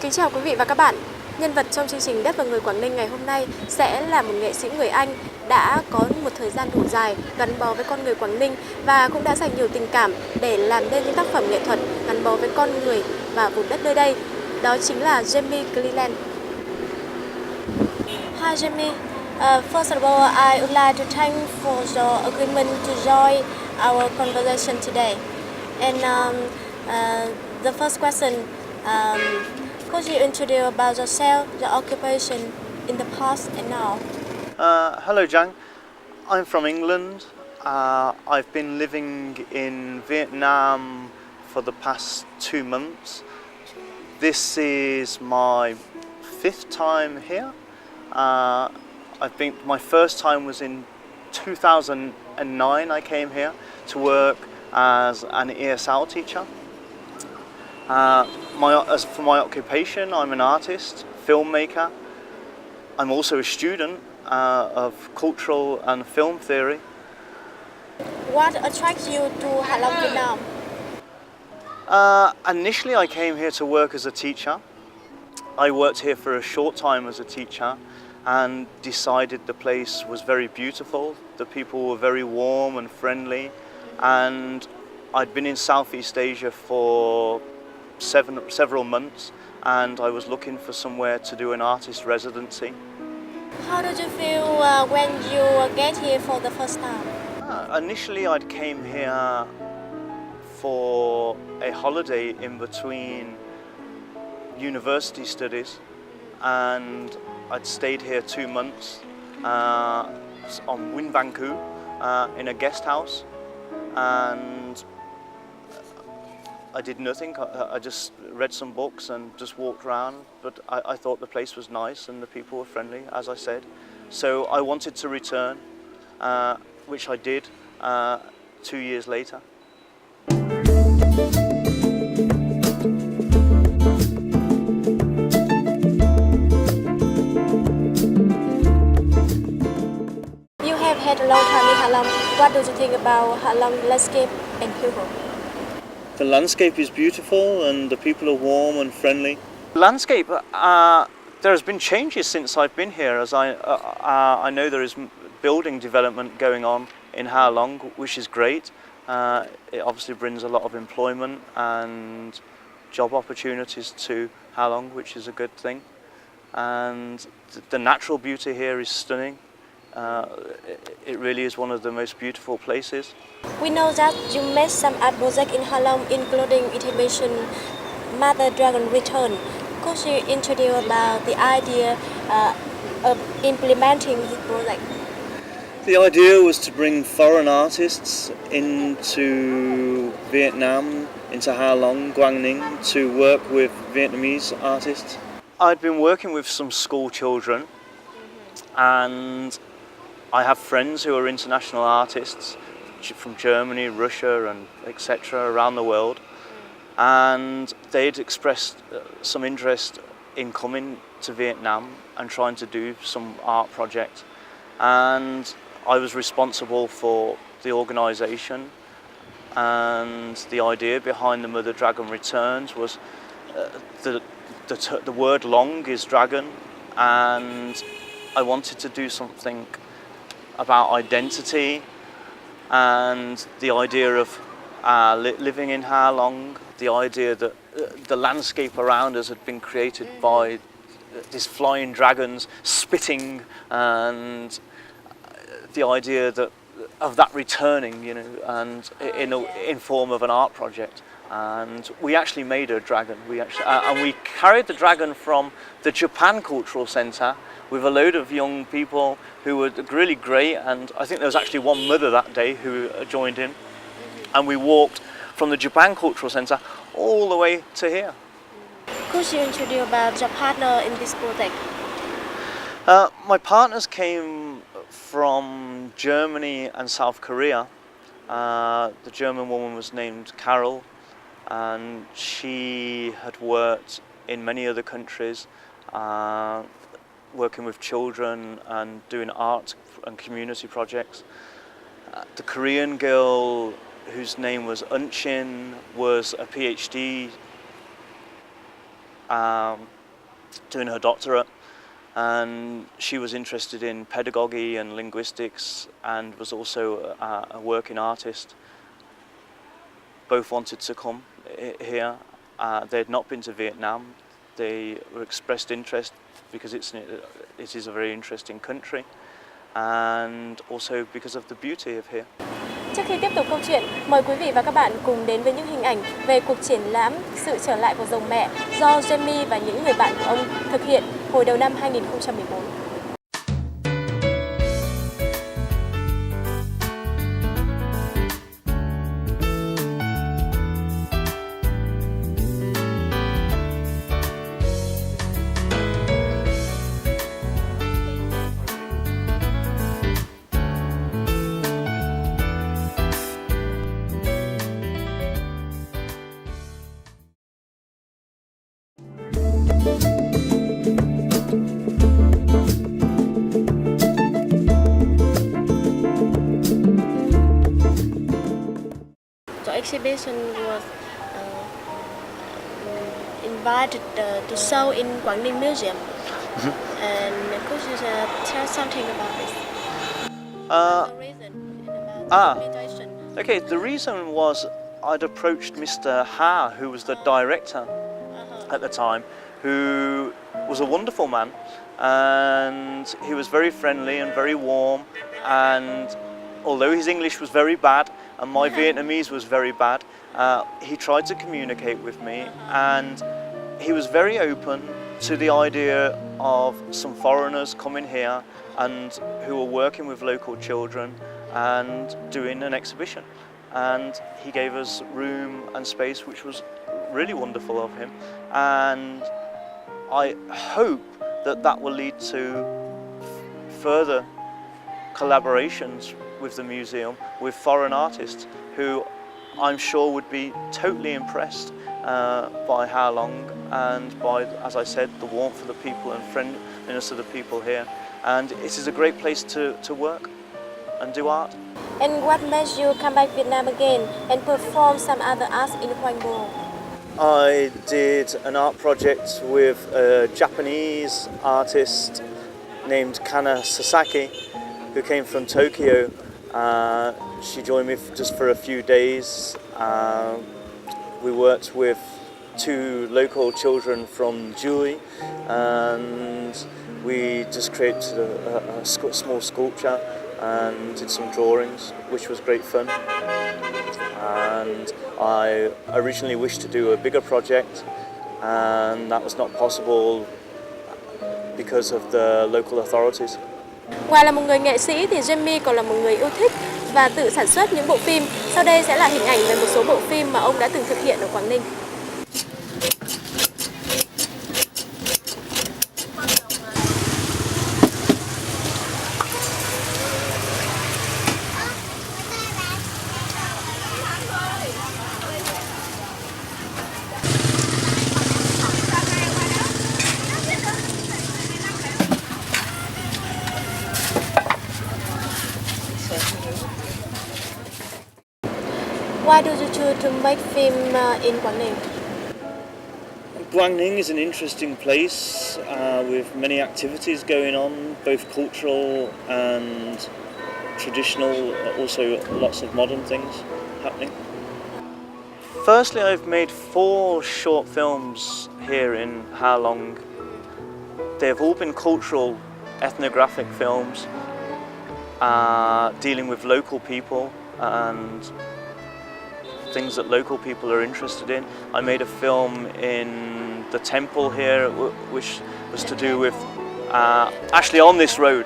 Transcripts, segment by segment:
Kính chào quý vị và các bạn. Nhân vật trong chương trình Đất và Người Quảng Ninh ngày hôm nay sẽ là một nghệ sĩ người Anh đã có một thời gian đủ dài gắn bó với con người Quảng Ninh và cũng đã dành nhiều tình cảm để làm nên những tác phẩm nghệ thuật gắn bó với con người và vùng đất nơi đây. Đó chính là James Cleeland. Hi Jamie. First of all, I would like to thank for your agreement to join our conversation today. And the first question, could you introduce about yourself, your occupation in the past and now? Hello, Jang. I'm from England. I've been living in Vietnam for the past 2 months. This is my 5th time here. My first time was in 2009. I came here to work as an ESL teacher. For my occupation, I'm an artist, filmmaker. I'm also a student of cultural and film theory. What attracts you to Hạ Long, Vietnam? Initially, I came here to work as a teacher. I worked here for a short time as a teacher and decided the place was very beautiful. The people were very warm and friendly, and I'd been in Southeast Asia for several months, and I was looking for somewhere to do an artist residency. How did you feel when you get here for the first time? Initially, I'd came here for a holiday in between university studies, and I'd stayed here 2 months on Win Van Coo in a guest house, and I did nothing. I just read some books and just walked around, but I thought the place was nice and the people were friendly, as I said. So I wanted to return, which I did 2 years later. You have had a long time in Hạ Long. What do you think about Hạ Long landscape and people? The landscape is beautiful and the people are warm and friendly. Landscape, there has been changes since I've been here, as I know there is building development going on in Ha Long, which is great. It obviously brings a lot of employment and job opportunities to Ha Long, which is a good thing. And the natural beauty here is stunning. It really is one of the most beautiful places. We know that you made some art projects in Hạ Long, including exhibition Mother Dragon Return. Could you introduce about the idea of implementing this project? The idea was to bring foreign artists into Vietnam, into Ha Long, Quảng Ninh, to work with Vietnamese artists. I'd been working with some school children, and I have friends who are international artists from Germany, Russia, and etc. around the world, and they'd expressed some interest in coming to Vietnam and trying to do some art project, and I was responsible for the organisation, and the idea behind the Mother Dragon Returns was the word long is dragon, and I wanted to do something about identity and the idea of living in Ha Long, the idea that the landscape around us had been created by these flying dragons spitting, and the idea of that returning, you know, and in form of an art project. And we actually made a dragon. And we carried the dragon from the Japan Cultural Centre with a load of young people who were really great, and I think there was actually one mother that day who joined in, and we walked from the Japan Cultural Centre all the way to here. Could you introduce about your partner in this project? My partners came from Germany and South Korea. The German woman was named Carol, and she had worked in many other countries, working with children and doing art and community projects. The Korean girl, whose name was Unchin, was a PhD doing her doctorate, and she was interested in pedagogy and linguistics and was also a working artist. Both wanted to come here. They had not been to Vietnam. They were expressed interest because it is a very interesting country, and also because of the beauty of here. Trước khi tiếp tục câu chuyện, mời quý vị và các bạn cùng đến với những hình ảnh về cuộc triển lãm Sự trở lại của rồng mẹ do Jamie và những người bạn của ông thực hiện hồi đầu năm 2014. Exhibition was invited to show in Quảng Ninh Museum. And could you tell something about this? The reason about the invitation. Okay, the reason was I'd approached Mr. Ha, who was the director at the time, who was a wonderful man, and he was very friendly and very warm, and although his English was very bad and my Vietnamese was very bad, he tried to communicate with me, and he was very open to the idea of some foreigners coming here and who were working with local children and doing an exhibition. And he gave us room and space, which was really wonderful of him. And I hope that that will lead to further collaborations with the museum, with foreign artists who I'm sure would be totally impressed by Ha Long and by, as I said, the warmth of the people and friendliness of the people here. And it is a great place to work and do art. And what made you come back Vietnam again and perform some other arts in Quang Bô? I did an art project with a Japanese artist named Kana Sasaki, who came from Tokyo. She joined me just for a few days. We worked with 2 local children from Jui, and we just created a small sculpture and did some drawings, which was great fun. And I originally wished to do a bigger project, and that was not possible because of the local authorities. Ngoài là một người nghệ sĩ thì Jamie còn là một người yêu thích và tự sản xuất những bộ phim. Sau đây sẽ là hình ảnh về một số bộ phim mà ông đã từng thực hiện ở Quảng Ninh. Why do you choose to make film in Quảng Ninh? Quảng Ninh is an interesting place with many activities going on, both cultural and traditional, also lots of modern things happening. Firstly, I've made 4 short films here in Ha Long. They've all been cultural, ethnographic films dealing with local people and things that local people are interested in. I made a film in the temple here, which was to do with actually on this road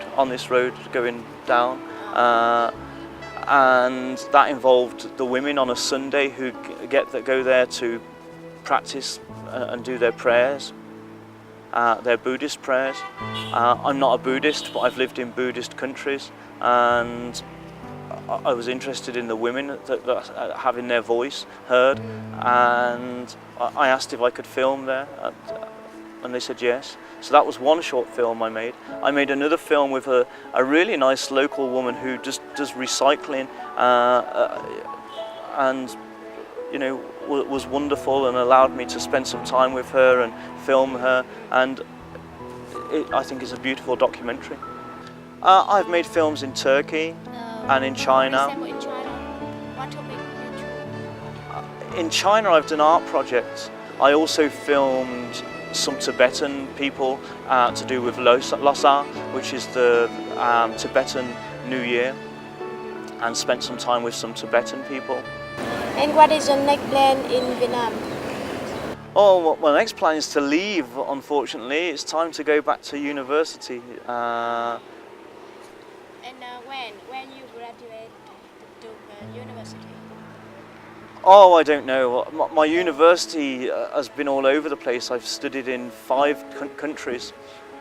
going down, and that involved the women on a Sunday who go there to practice and do their prayers, their Buddhist prayers. I'm not a Buddhist, but I've lived in Buddhist countries, and I was interested in the women that having their voice heard, and I asked if I could film there, and they said yes. So that was one short film I made. I made another film with a really nice local woman who just does recycling, and you know, was wonderful and allowed me to spend some time with her and film her. And I think it's a beautiful documentary. I've made films in Turkey and in China. For example, in China, what topic you choose? In China, I've done art projects. I also filmed some Tibetan people to do with Losar, which is the Tibetan New Year, and spent some time with some Tibetan people. And what is your next plan in Vietnam? Oh, well, my next plan is to leave, unfortunately. It's time to go back to university. And when you graduate to university? Oh, I don't know. My university has been all over the place. I've studied in 5 countries.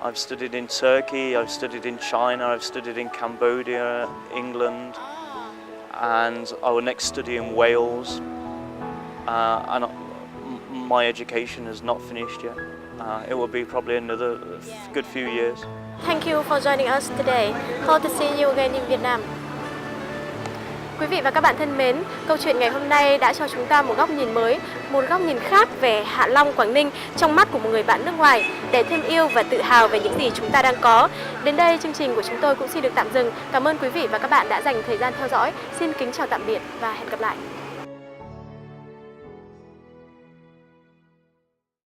I've studied in Turkey, I've studied in China, I've studied in Cambodia, England, and I will next study in Wales. And my education is not finished yet. It will be probably another good few years. Thank you for joining us today. Hope to see you again in Vietnam. Quý vị và các bạn thân mến, câu chuyện ngày hôm nay đã cho chúng ta một góc nhìn mới, một góc nhìn khác về Hạ Long, Quảng Ninh trong mắt của một người bạn nước ngoài để thêm yêu và tự hào về những gì chúng ta đang có. Đến đây chương trình của chúng tôi cũng xin được tạm dừng. Cảm ơn quý vị và các bạn đã dành thời gian theo dõi. Xin kính chào tạm biệt và hẹn gặp lại.